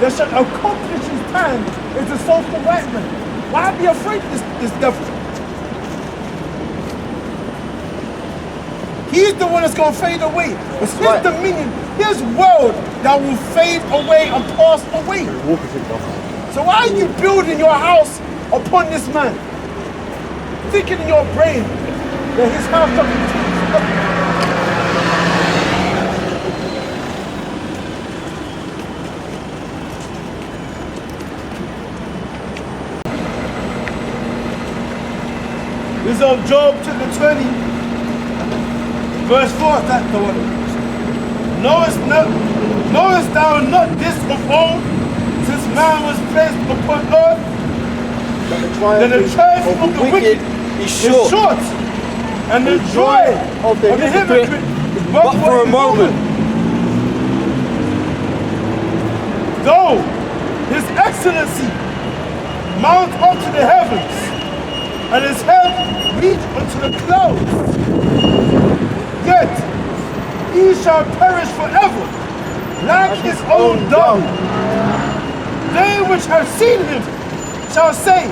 that shall accomplish his plan is the soulful white man. Why be afraid of this devil? He's the one that's going to fade away. It's his dominion, his world that will fade away and pass away. So why are you building your house upon this man? Thinking in your brain that his house doesn't change. This is of Job chapter 20, verse 4, that's the one. Knowest thou not this of old, since man was placed upon earth, that the triumph of the wicked is short, and the joy of the hypocrite is but for a moment. Though his excellency mount up to the heavens, and his head reach unto the clouds, yet he shall perish forever, like his own dung. They which have seen him shall say,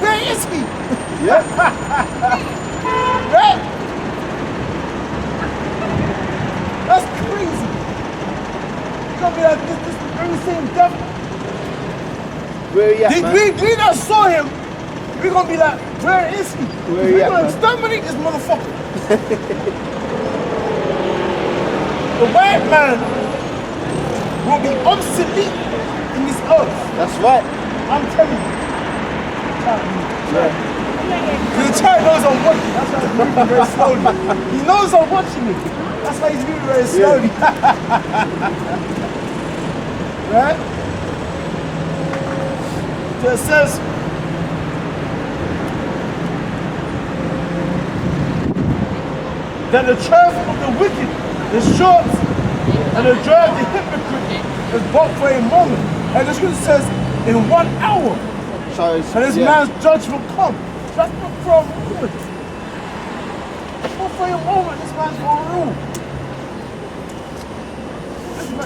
where is he? Yeah. Right? That's crazy. It's gonna be like this very same devil. Where he at, man? We that saw him, we're gonna be like, where is he? We're gonna exterminate this motherfucker. The white man will be obsolete in this earth. That's right. I'm telling you. The child knows I'm watching. That's why he's moving very slowly. He knows I'm watching it. That's why he's moving very slowly. Right? So it says, that the triumph of the wicked is short, and the joy of the hypocrite is but for a moment. And the scripture says, in 1 hour, and this man's judgment come. That's not for a moment. Not for a moment, this man's going to rule.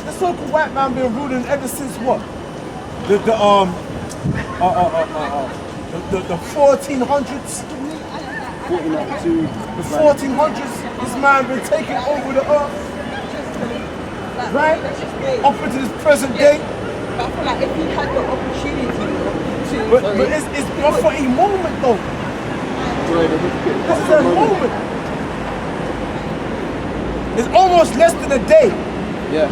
The so-called white man been ruling ever since what? The 1400s. The 1400s, this man been taking over the earth, right? Up into this present day. I feel like if he had the opportunity to... But it's not for a moment though. This is a moment. It's almost less than a day. Yeah.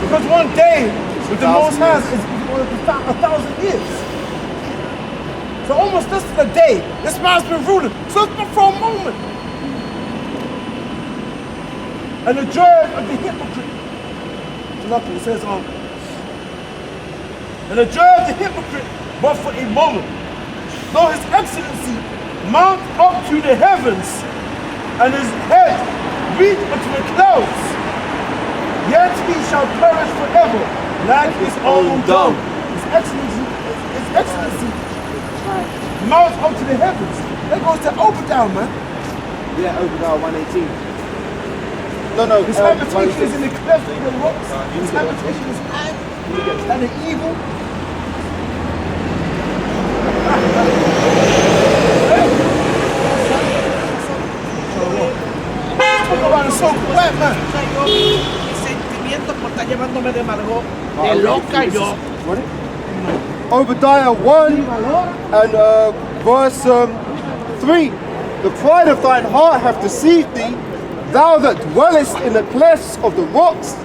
Because one day with the Most High is 1,000 years. So almost less than a day, this man's been ruling. So it's not for a moment. And the joy of the hypocrite. So look, it says, and the joy of the hypocrite, but for a moment. Though his excellency mount up to the heavens, and his head reach unto the clouds, yet he shall perish forever, like his own dung. His excellency mount up to the heavens. That goes to Obadiah, man. Yeah, Obadiah 118. No. His habitation is in the cleft of the rocks. His habitation is high and the evil. Talk about the so-called white man. Mi sentimiento por estar llevándome de Margot, de loca yo. Obadiah 1 and verse 3. The pride of thine heart hath deceived thee, thou that dwellest in the clefts of the rocks,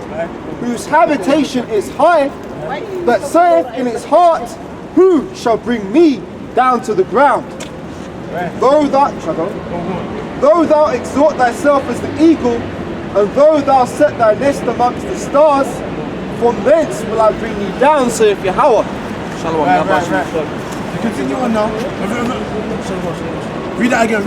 whose habitation is high, that saith in its heart, who shall bring me down to the ground? Though thou exhort thyself as the eagle, and though thou set thy nest amongst the stars, from thence will I bring thee down, saith Yahweh. Right. Continue on now. Read that again.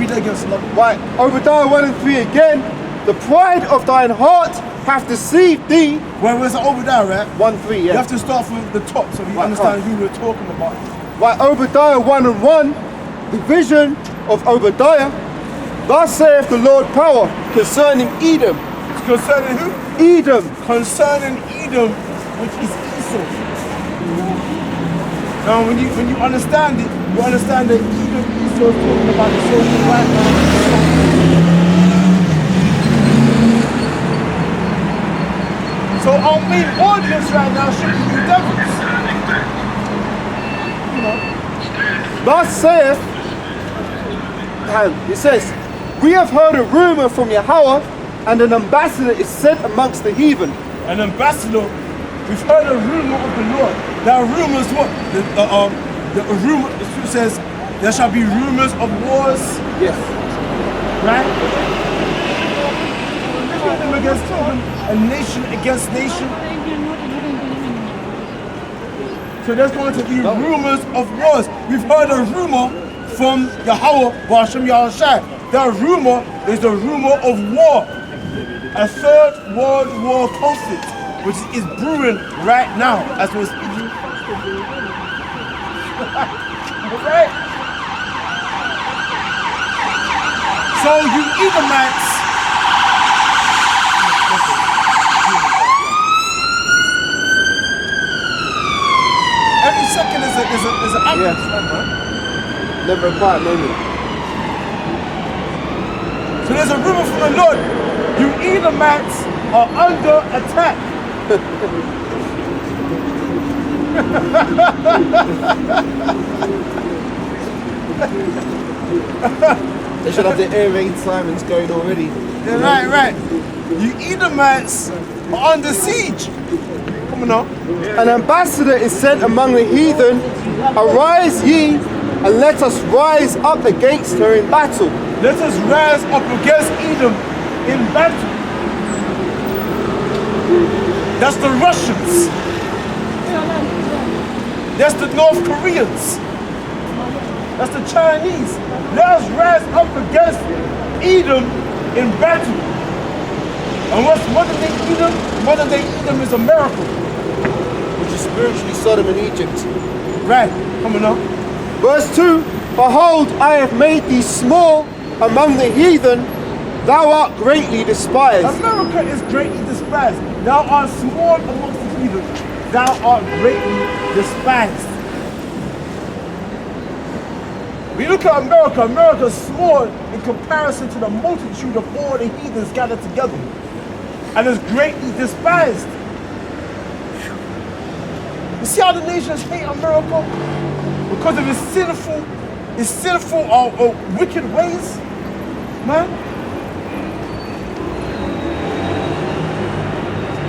Right, Obadiah 1 and 3 again. The pride of thine heart hath deceived thee. Where's Obadiah, right? 1-3, yeah. You have to start from the top so you understand who we're talking about. Right, Obadiah 1 and 1, the vision of Obadiah. Thus saith the Lord power concerning Edom. Concerning who? Edom. Concerning Edom, which is Esau. Now, when you understand it, you understand that Edom, Esau is talking about the social right now. So our main audience right now should be you devils. You know. Thus saith, it says, we have heard a rumor from Yahweh, and an ambassador is sent amongst the heathen. An ambassador, we've heard a rumor of the Lord. There are rumors what? The rumor, the scripture says, there shall be rumors of wars. Yes. Right? Kingdom against kingdom, a nation against nation. So there's going to be rumors of wars. We've heard a rumor from Yahweh, Hashem Yahushai. There's a rumor of war. A third world war conflict, which is brewing right now as we're speaking. Okay? So you Edomites, every second is an ambulance, man. Never a quiet moment. So there's a rumor from the Lord. You Edomites are under attack. They should have the air raid sirens going already. Yeah, right. You Edomites are under siege. Come on now. An ambassador is sent among the heathen. Arise ye, and let us rise up against her in battle. Let us rise up against Edom in battle. That's the Russians. That's the North Koreans. That's the Chinese. Let us rise up against Edom in battle. And what's modern day Edom? Modern day Edom is America. Which is spiritually Sodom and Egypt. Right, come on now. Verse 2, behold, I have made thee small among the heathen, thou art greatly despised. America is greatly despised. Thou art small amongst the heathen. Thou art greatly despised. We look at America, America is small in comparison to the multitude of all the heathens gathered together. And is greatly despised. You see how the nations hate America? Because of its sinful or wicked ways? Man?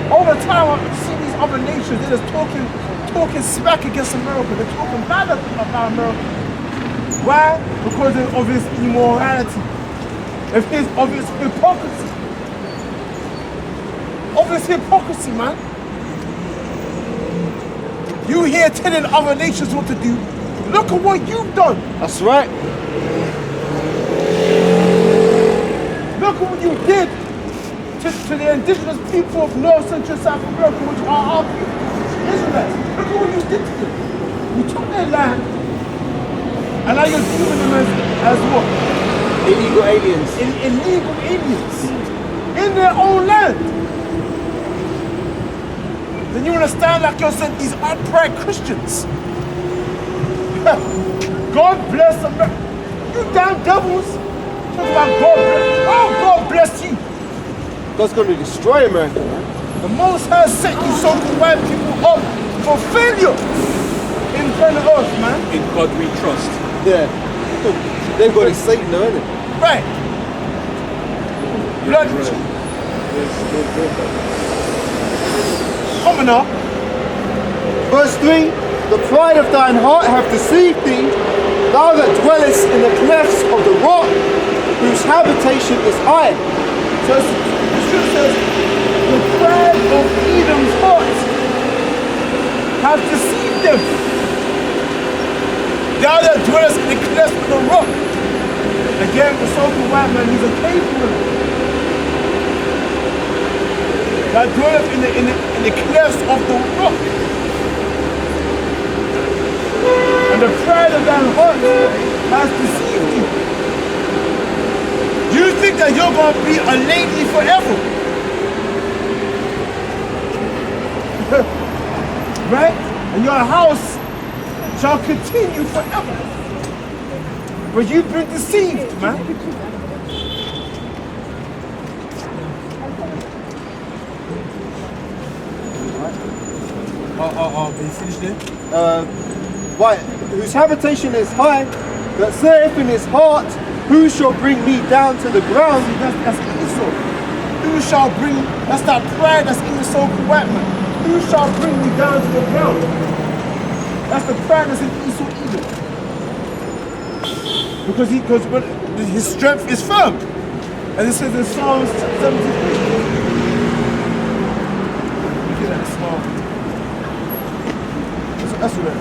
All the time I see these other nations, they're just talking smack against America. They're talking bad about America. Why? Because of its immorality. Of its hypocrisy. Of its hypocrisy, man. You here telling other nations what to do. Look at what you've done. That's right. Look at what you did to the indigenous people of North, Central, South America, which are our people, Israelites. Look at what you did to them. You took their land, and now you're viewing them as what? Illegal aliens. Illegal aliens. In their own land. Then you understand like yourself, these upright Christians. God bless America. You damn devils. Talk about God bless. Oh, God bless you. God's going to destroy America, man. The Most High set you so-called white people up for failure in planet Earth, man. In God we trust. Yeah. They've got it Satan though, isn't it? Right. Blood. Come on now. Verse 3, the pride of thine heart hath deceived thee, thou that dwellest in the clefts of the rock, whose habitation is iron. So the scripture says, the pride of Edom's heart has deceived them. Thou that dwellest in the clefts of the rock. Again, the so-called white man, he's a caveman. That dwelleth in the clefts of the rock. And the pride of thine heart has deceived you. You think that you're going to be a lady forever. right? And your house shall continue forever. But you've been deceived, man. You finished there? Right, whose habitation is high, that saith in his heart, who shall bring me down to the ground? That's Esau. Who shall bring, that's that pride that's in the so-called white man. Who shall bring me down to the ground? That's the pride that's in Esau even. Because his strength is firm. As it says in Psalms 73. Look at that Psalm. That's what it is.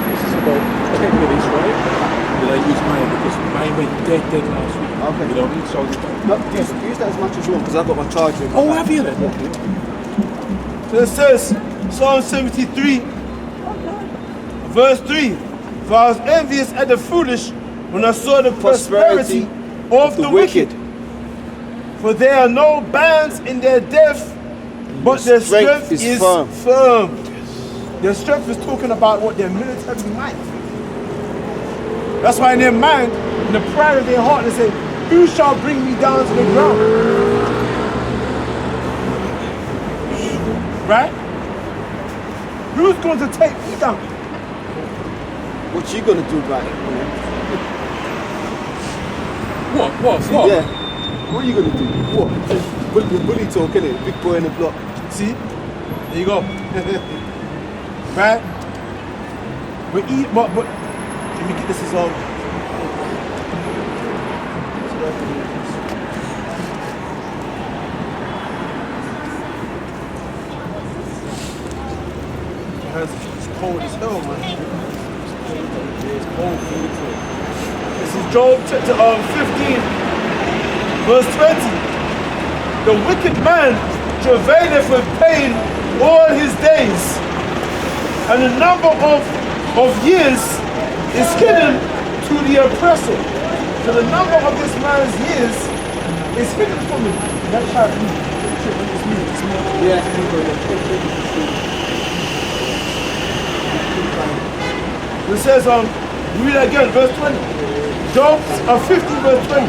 This is about 10 minutes, right? Did I use mine? Because mine went dead last week. Okay. You know what I mean? So No, use that as much as you want, because I've got my charger. oh, have you then? So it says, Psalm 73, verse 3. For I was envious at the foolish when I saw the prosperity of the wicked. For there are no bands in their death, but their strength is firm. Their strength is talking about what their military might. That's why in their mind, in the pride of their heart, they say, who shall bring me down to the ground? Right? Who's going to take me down? What you gonna do about it? What? Yeah. What are you gonna do? What? Bully talk, innit? Big boy in the block. See? There you go. Right? But let me get this as well. It's cold as hell, man. It's cold. This is Job 15, verse 20. The wicked man travaileth with pain all his days, and the number of years is hidden to the oppressor. So the number of this man's years is hidden from him. That's how it's me. Yeah. It says, read it again, verse 20. Job 15, verse 20.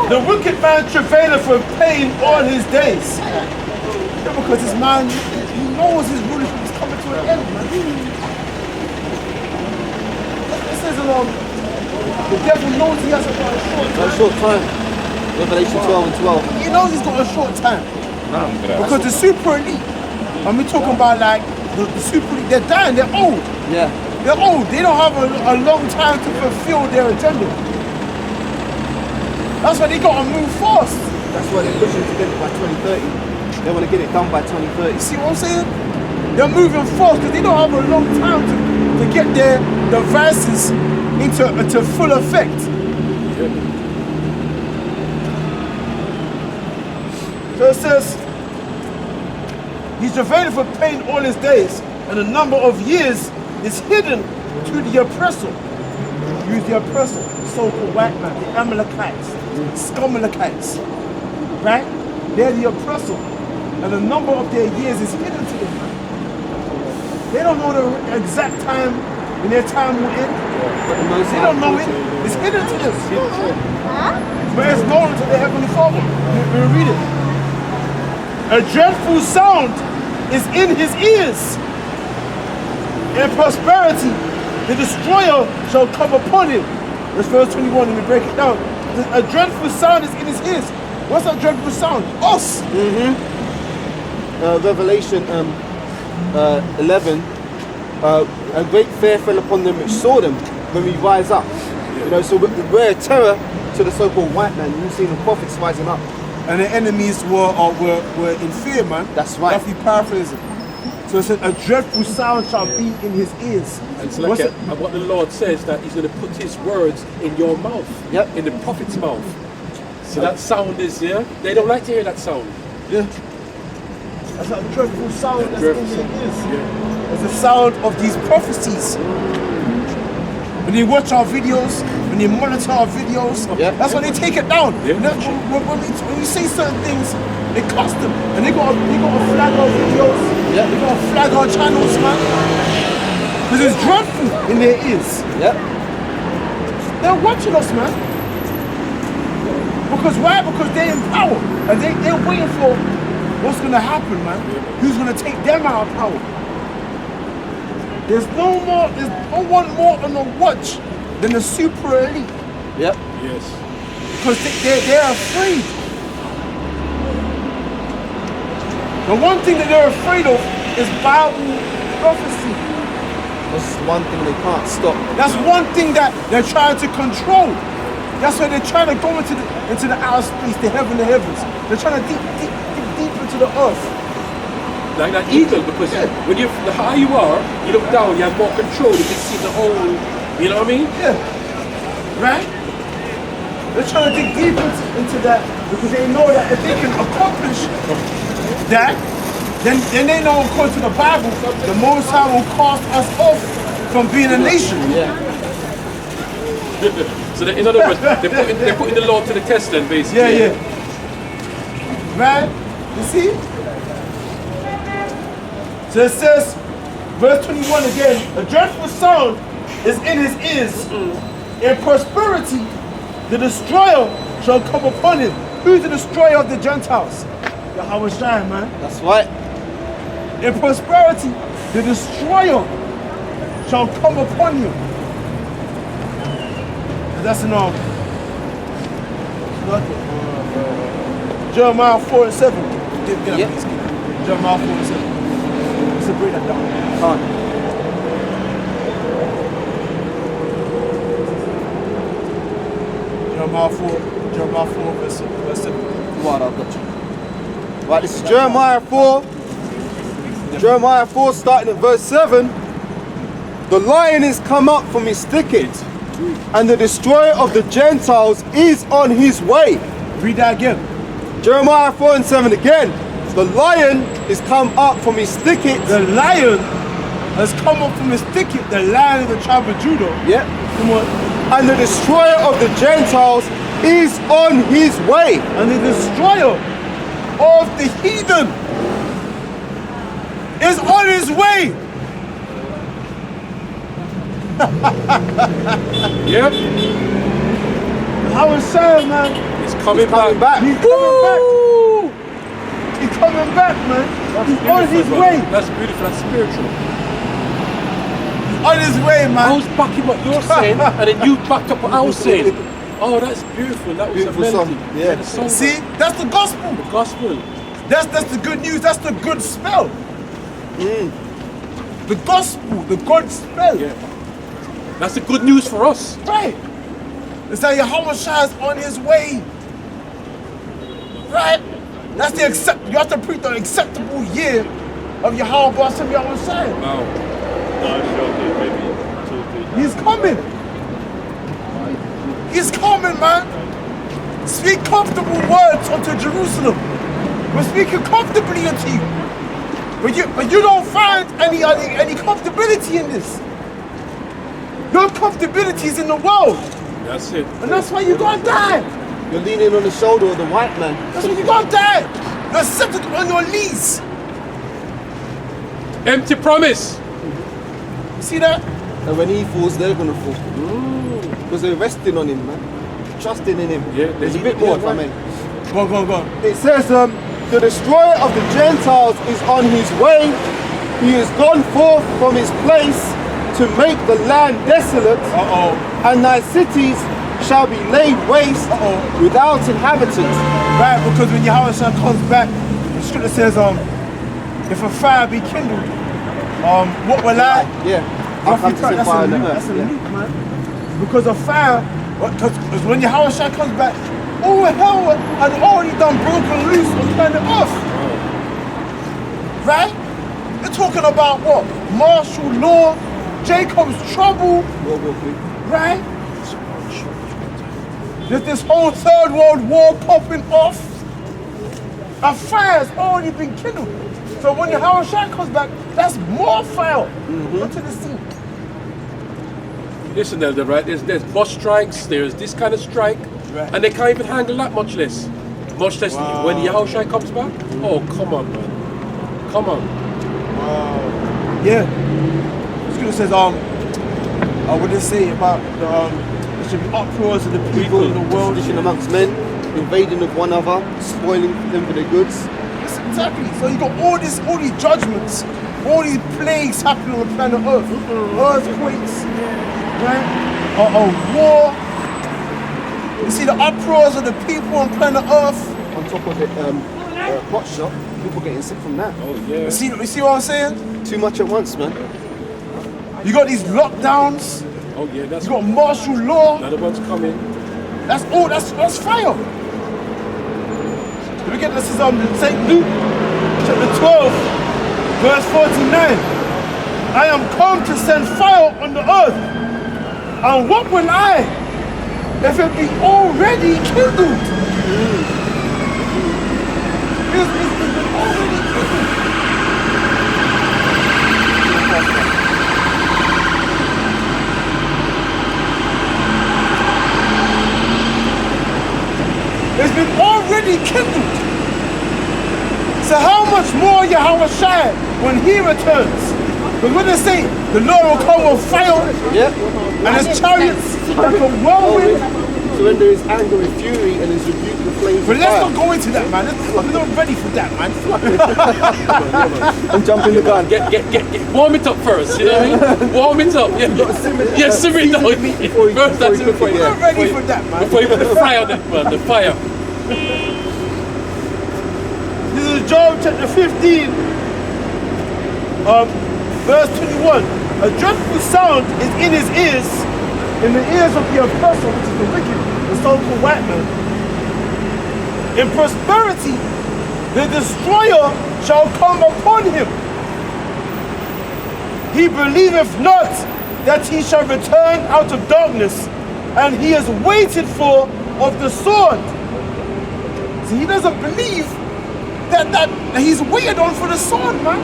The wicked man travaileth with pain all his days. Yeah, because this man, he knows his rulership is coming to an end, man. It says, the devil knows he has a Short time. Revelation 12 and 12. He knows he's got a short time. Because the super elite, and we're talking about like the super elite, they're dying, they're old. Yeah. They're old, they don't have a long time to fulfill their agenda. That's why they gotta move fast. That's why they're pushing to get it by 2030. They want to get it done by 2030. You see what I'm saying? They're moving fast because they don't have a long time to get their devices into full effect. So it says, he's travailing for pain all his days, and the number of years is hidden to the oppressor. Use the oppressor, so-called white man, the Amalekites, Scamalakites, right? They're the oppressor, and the number of their years is hidden to them. They don't know the exact time when their time will end. They don't know it. It's hidden to them. But it's known to the Heavenly Father. We'll read it. A dreadful sound is in his ears. In prosperity, the destroyer shall come upon him. That's verse 21, and we break it down. A dreadful sound is in his ears. What's that dreadful sound? Us. Revelation 11. A great fear fell upon them which saw them when we rise up. You know, so we're a terror to the so-called white man. You've seen the prophets rising up. And the enemies were in fear, man. That's right. That's the paraphrasing. So it said, a dreadful sound shall be in his ears. And so like and what the Lord says, that he's going to put his words in your mouth, in the prophet's mouth. So that sound is, they don't like to hear that sound. Yeah. That's that dreadful sound that's in his ears. It's the sound of these prophecies. When you watch our videos, when they monitor our videos. Yeah. That's when they take it down. Yeah. And that's when we say certain things, it costs them. And they gotta flag our videos. Yeah. They gotta flag our channels, man. Because it's dreadful in their ears. Yep. They're watching us, man. Because why? Because they're in power. And they're waiting for what's gonna happen, man. Who's gonna take them out of power? There's no one more on the watch than the super elite. Yep. Yes. Because they're afraid. The one thing that they're afraid of is Bible prophecy. That's one thing they can't stop. That's one thing that they're trying to control. That's why they're trying to go into the outer space, the heavens. They're trying to deep into the earth. Like that eagle, because when the higher you are, you look down, you have more control, you can see the whole, you know what I mean? Yeah. Right? They're trying to dig deep into that because they know that if they can accomplish that, then they know, according to the Bible, the Most High will cast us off from being a nation. Yeah. So in other words, they're putting the law to the test then, basically. Yeah. Right? You see? So it says, verse 21 again, a dreadful sound is in his ears. In prosperity, the destroyer shall come upon him. Who's the destroyer of the Gentiles? Yahweh Shai, man. That's right. In prosperity, the destroyer shall come upon you. And that's in Jeremiah 4:7. Get up, Yep. please. Jeremiah 4:7. Let's break that down. Jeremiah 4, verse 7. Right, I've got you. Right, this is Jeremiah 4. Jeremiah 4, starting at verse 7. The lion is come up from his thicket, and the destroyer of the Gentiles is on his way. Read that again. Jeremiah 4 and 7 again. The lion is come up from his thicket. The lion has come up from his thicket, the lion of the tribe of Judah. Yep. Come on. And the destroyer of the Gentiles is on his way. And the destroyer of the heathen is on his way. Yep. How is Sam, man? It's coming Coming back. He's coming back. He's coming back, man. He's on his Beautiful, way. That's beautiful, that's spiritual. On his way, I man. was backing what you're saying, and then you backed up what I was saying. Oh, that's beautiful. That was Beautiful a melody. song, yeah. The song. See, that's the gospel. The gospel. That's the good news. That's the good spell. The gospel, the good spell. Yeah. That's the good news for us. Right. It's that Yahweh Shai is on his way. Right? That's the you have to preach the acceptable year of Yahweh Bashem Yahweh Shai. Wow. He's coming. He's coming, man. Speak comfortable words unto Jerusalem. We're speaking comfortably unto you. But you don't find any comfortability in this. Your comfortability is in the world. That's it. And that's why you're gonna die. You're leaning on the shoulder of the white man. That's why you're gonna die. You're accepted on your knees. Empty promise. You see that? And when he falls, they're gonna fall. Because they're resting on him, man. Trusting in him. Yeah, There's a bit more, if I may. Go on. It says, the destroyer of the Gentiles is on his way. He is gone forth from his place to make the land desolate. And thy cities shall be laid waste without inhabitants. Right, because when Yahweh Shai comes back, the scripture says, if a fire be kindled, what will I? Yeah. I'll come to That's say fire a on the leak, earth. that's a Yeah. leak, man. Because a fire, because when Yahweh Shai comes back, all hell had already done broken loose on planet Earth. Right? They're talking about what? Martial law, Jacob's trouble, World War III. right? There's this whole Third World War popping off. A fire's already been kindled. So when Yahweh Shai comes back, that's more fire onto the scene. Listen, Elder, right? There's bus strikes, there's this kind of strike, Right. and they can't even handle that much less. Much less when Yahushua comes back. Oh, come on, man. Come on. Yeah. Scripture says, what did it say about there should be uproars of the people in the world? Sedition amongst men, invading of one another, spoiling them for their goods. Yes, exactly. So you got all these judgments, all these plagues happening on the planet Earth, earthquakes, right? War. You see the uproars of the people on planet Earth. On top of it, hot shot, people getting sick from that. Oh, yeah. You see what I'm saying? Too much at once, man. You got these lockdowns. Oh, yeah, that's You got martial law. another one's coming. That's all. That's fire. Let me get this. Is St. Luke, chapter 12, verse 49. I am come to send fire on the earth, and what will I, if it be already kindled? It's been already kindled. It's been already kindled. So how much more Yahweh Shai when he returns? But when they say the Lord will come on fire and his chariots like a whirlwind. So when there is anger and fury and his rebuke the flames But of let's fire. not go into that, man. We're not ready for that, man. I'm jumping the gun. Get warm it up first, you know what I mean? Warm it up, yeah. Yeah, simmer it down. First, that's it. We're not ready for that, man. Before you put the fire on it, man, the fire. This is Job chapter 15, verse 21. A dreadful sound is in his ears, in the ears of the oppressor, which is the wicked, the so-called white man. In prosperity, the destroyer shall come upon him. He believeth not that he shall return out of darkness, and he is waited for of the sword. So he doesn't believe that he's waited on for the sword, man.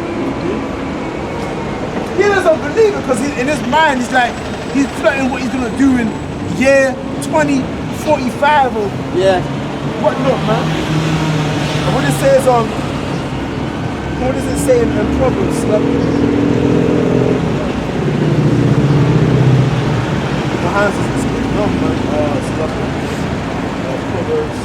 He doesn't believe it because in his mind he's like, he's plotting what he's gonna do in year 2045 or whatnot, man. And what it says what does it say in Proverbs? My hands is skipping off, man. It's lovely. Proverbs.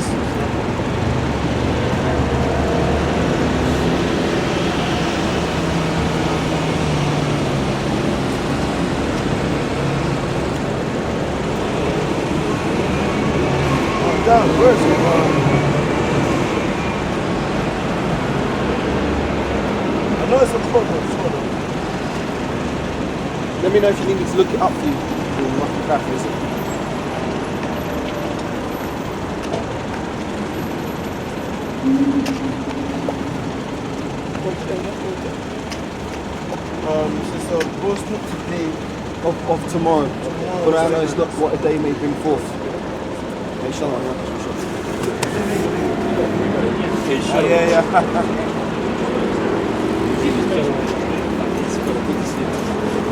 Down verse. I know it's a Proverbs. Hold on. Let me know if you need me to look it up for you. Rough craft, is it? It's a boast not today. Of tomorrow. But I know it's not what a day may bring forth. Hey, shut up. Yeah.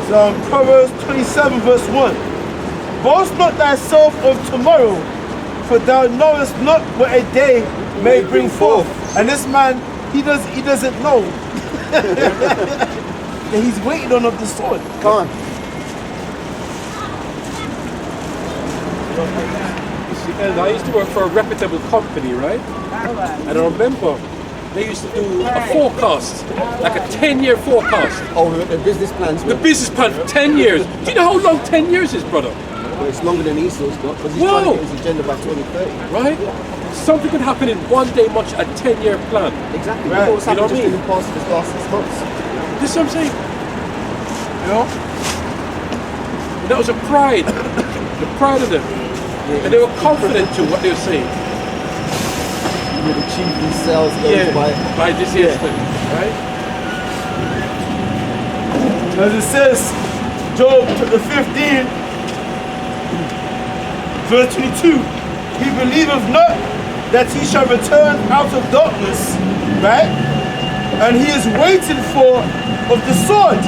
So Proverbs 27 verse 1. Boast not thyself of tomorrow, for thou knowest not what a day may bring forth. And this man, he doesn't know. that he's waiting on of the sword. Come on. And I used to work for a reputable company, right? And I remember they used to do a forecast, like a 10-year forecast. Oh, the business plans. The business plan for 10 years. Do you know how long 10 years is, brother? Well, it's longer than Esau's got because he's trying to get his agenda by 2030. Right? Something could happen in one day, much a 10-year plan. Exactly. Right. What's You know happened what I just mean? in the past of his last 6 months. This is what I'm saying. You know? And that was a pride. The pride of them. And they were confident to what they were saying. He would achieve these sales goals by this year's thing, right? As it says, Job chapter 15, verse 22, he believeth not that he shall return out of darkness, right? And he is waiting for of the sword.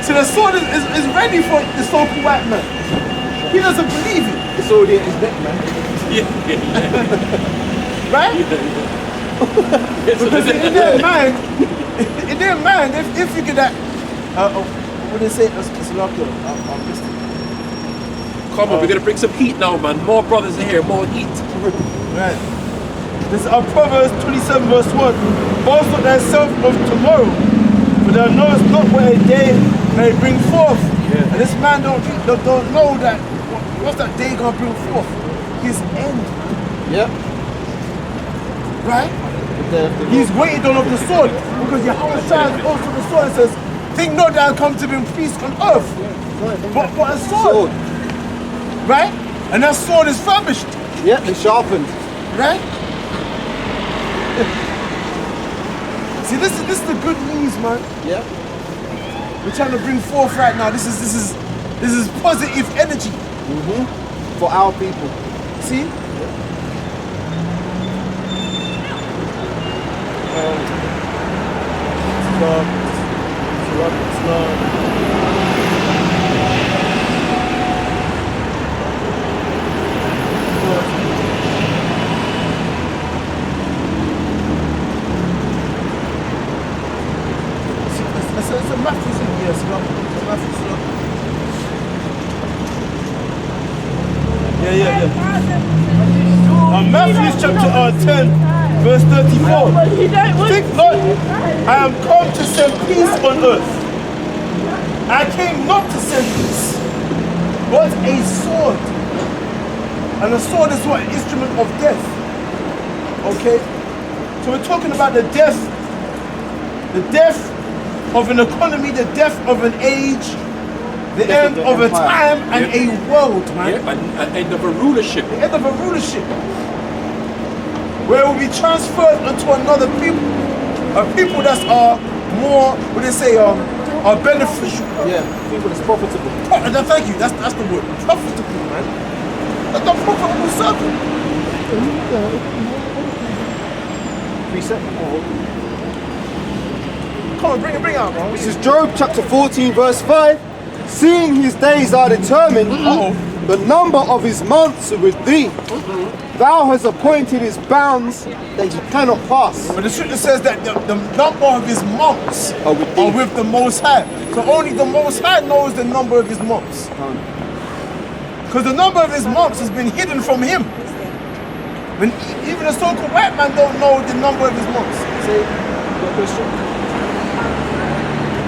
So the sword is ready for the so-called white man. He doesn't believe it. It's already at his neck, man. Right? Because in their mind, they figure that, what they say, it's locked up. I'm listening. Come on, we're going to bring some heat now, man. More brothers are here, more heat. Right. This is Proverbs 27 verse 1. Boast not thyself of tomorrow, for thou knowest not what a day may bring forth. Yeah. And this man don't know that, what's that day going to bring forth? His end. Yep. Right? He's waiting on the sword, because Yahweh shines also the sword and says, think not that I come to bring peace on earth, but a sword. Right? And that sword is famished. Yeah, it's sharpened. Right? See, this is the good news, man. Yeah. We're trying to bring forth right now. This is positive energy. For our people. See? It's a Matthew's in here, it's a Matthew's. Yeah. Matthew chapter 10, verse 34. Think not, I am come to send peace on earth. I came not to send peace, but a sword. And a sword is what? An instrument of death. Okay? So we're talking about the death of an economy, the death of an age, the end of a time and a world, man. Yeah, and end of a rulership. The end of a rulership. Where it will be transferred into another people. A people that are more, what they say, are beneficial. Yeah, people that's profitable. Thank you, that's the word. Profitable, man. That's the profitable circle. Precept. Come on, bring it out, bro. This is Job chapter 14 verse 5. Seeing his days are determined, the number of his months are with thee. Thou hast appointed his bounds that he cannot pass. But the scripture says that the number of his months Are with the Most High. So only the Most High knows the number of his months. Because the number of his months has been hidden from him. When even a so-called white man don't know the number of his months. Say, you got a question?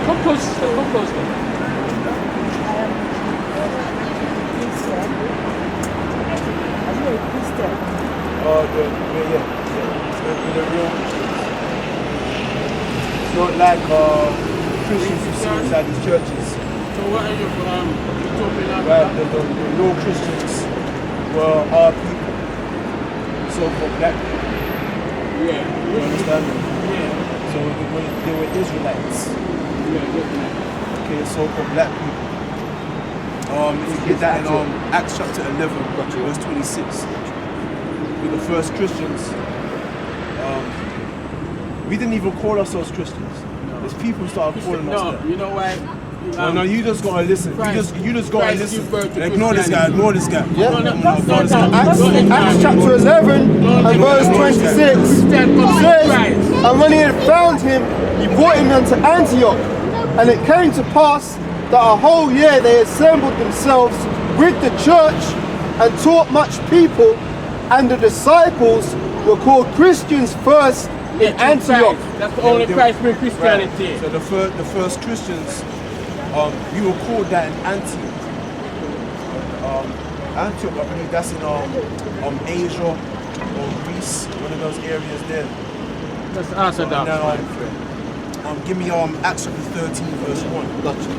Come close. It's not like Christians you see inside these churches. So what are you talking about? Right, the low Christians were our people. So-called black people. Yeah. You understand me? Yeah. So they were Israelites. Okay, so-called black people. If you get that in Acts chapter 11, verse 26. With the first Christians, we didn't even call ourselves Christians. There's people started calling us that. You know why? No, you just gotta listen. Christ, you just gotta Christ listen. give birth to Ignore this guy. Ignore this guy. Yeah. Ignore this guy. Acts chapter 11 and verse 26 says, and when he had found him, he brought him unto Antioch. And it came to pass that a whole year they assembled themselves with the church and taught much people, and the disciples were called Christians first in Antioch. That's the only Christ bring Christianity. Right. So the first Christians, we were called that in Antioch. Antioch, I believe that's in Asia or Greece, one of those areas there. That's Orthodox. Give me Acts chapter 13 verse 1. Gotcha.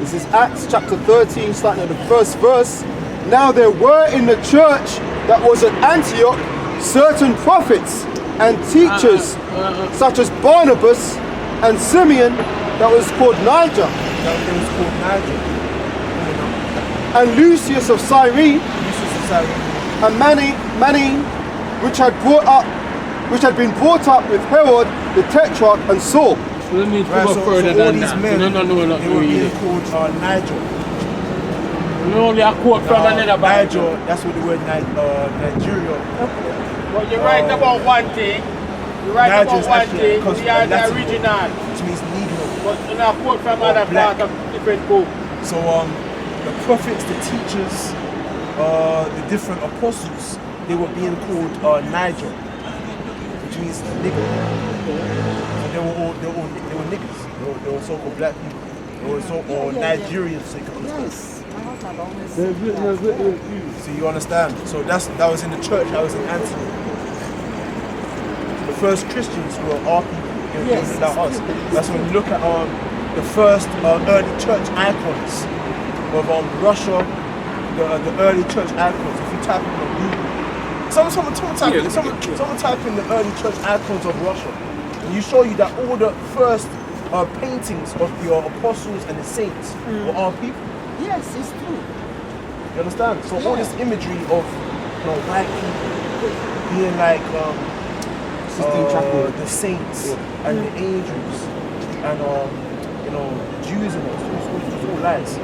This is Acts chapter 13, starting at the first verse. Now there were in the church that was at Antioch certain prophets and teachers, such as Barnabas and Simeon, that was called Niger, That was called Niger. and Lucius of Cyrene, and many which had been brought up with Herod the Tetrarch and Saul. Let me Right, go so further all than these that. men, No, not they were being really. called Nigel. No, only a quote from another Bible. Nigel, that's what the word Nigeria. But you're right about one thing. You're right Nigel's about one actually thing. because We are the Latin, original. which means Negro. But in a quote from Or another black. part of different book. So the prophets, the teachers, the different apostles, they were being called Nigel, which means nigger. So they were niggas. They were so-called black people. They were so-called Nigerians, so you can understand. Yes, my husband always said that. So you understand? So that was in the church, that was in Antioch. The first Christians were our people, Yes, not us. it's true. That's when you look at the first early church icons of Russia, the early church icons. If you type in on Google, someone type in the early church icons of Russia, and you show you that all the first paintings of the apostles and the saints were our people. Yes, it's true. You understand? So all this imagery of white people being like the saints and the angels and the Jews and it's all lies.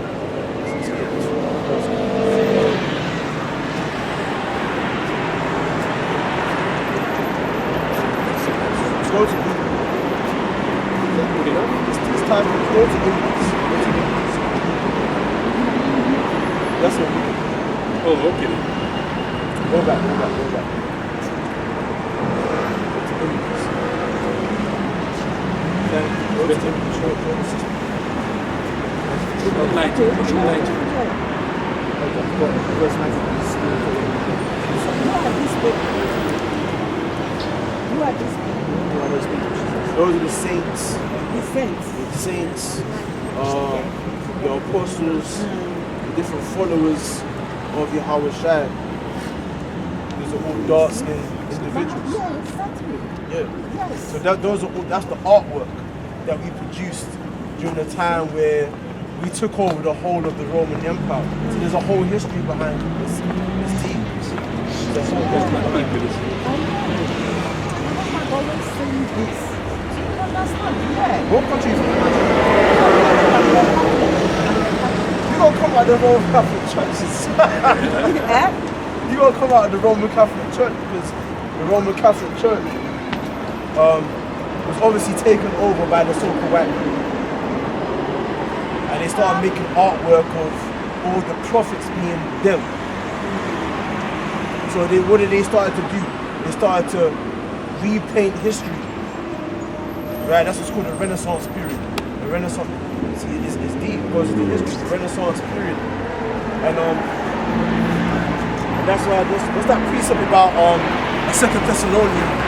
Let's go to Google. It's time to go to English. That's what we do. Oh, okay. Go back. Go to English. You are this people. Those are the saints. The saints. The saints, the apostles, the different followers of Yahweh Shai. These are all dark-skinned individuals. Yeah, exactly. Yeah. Yes. So that's the artwork that we produced during the time where we took over the whole of the Roman Empire. So there's a whole history behind it. It's deep. There's a whole history behind it. I'm always saying this. You understand? Yeah. What country is You gonna come out of the Roman Catholic churches. You gonna come out of the Roman Catholic Church because the Roman Catholic Church was obviously taken over by the so-called white people. And they started making artwork of all the prophets being them. So what did they start to do? They started to repaint history. Right, that's what's called the Renaissance period. The Renaissance, see, it's deep because of the history, the Renaissance period. And that's why what's that precept about Second Thessalonians?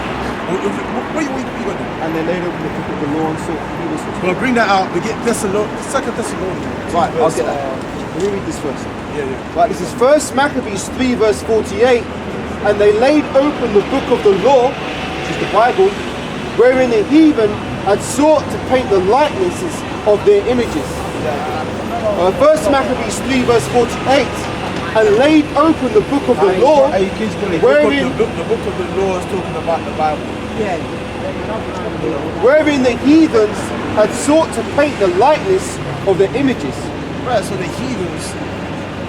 What you gonna do? And they laid open the book of the law and sought Peter's return. Well, bring that out. We get Second Thessalonians. Right, I'll get that. Let me read this first. Yeah. Right, this is 1 Maccabees 3 verse 48. And they laid open the book of the law, which is the Bible, wherein the heathen had sought to paint the likenesses of their images. 1 Maccabees 3 verse 48. And laid open the book of the law, wherein the book of the law is talking about the Bible. Yeah. wherein the heathens had sought to paint the likeness of their images. Right, so the heathens,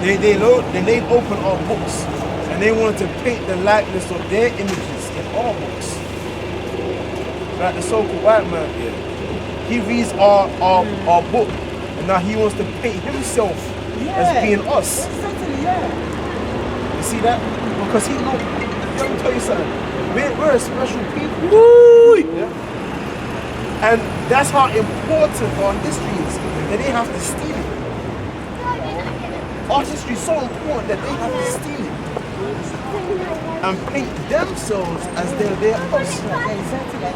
they laid open our books and they wanted to paint the likeness of their images in our books. Right, the so-called white man, he reads our book and now he wants to paint himself as being us. Exactly, yeah. You see that? Because he know, let me tell you something, we're a special people. Woo! Yeah? And that's how important our history is, that they have to steal it. Our history is so important that they have to steal it and paint themselves as they're us. Exactly.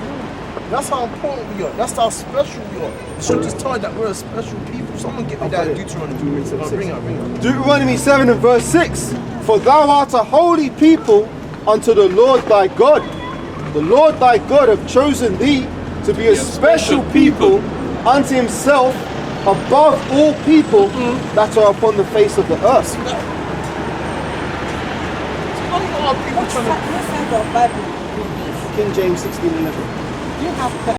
That's how important we are. That's how special we are. The scriptures tell us that we're a special people. Someone give me that in Deuteronomy. Bring it. Deuteronomy 7 and verse 6. For thou art a holy people unto the Lord thy God. The Lord thy God hath chosen thee to be a special people unto himself above all people that are upon the face of the earth. What side of Bible? King James 16:11. You have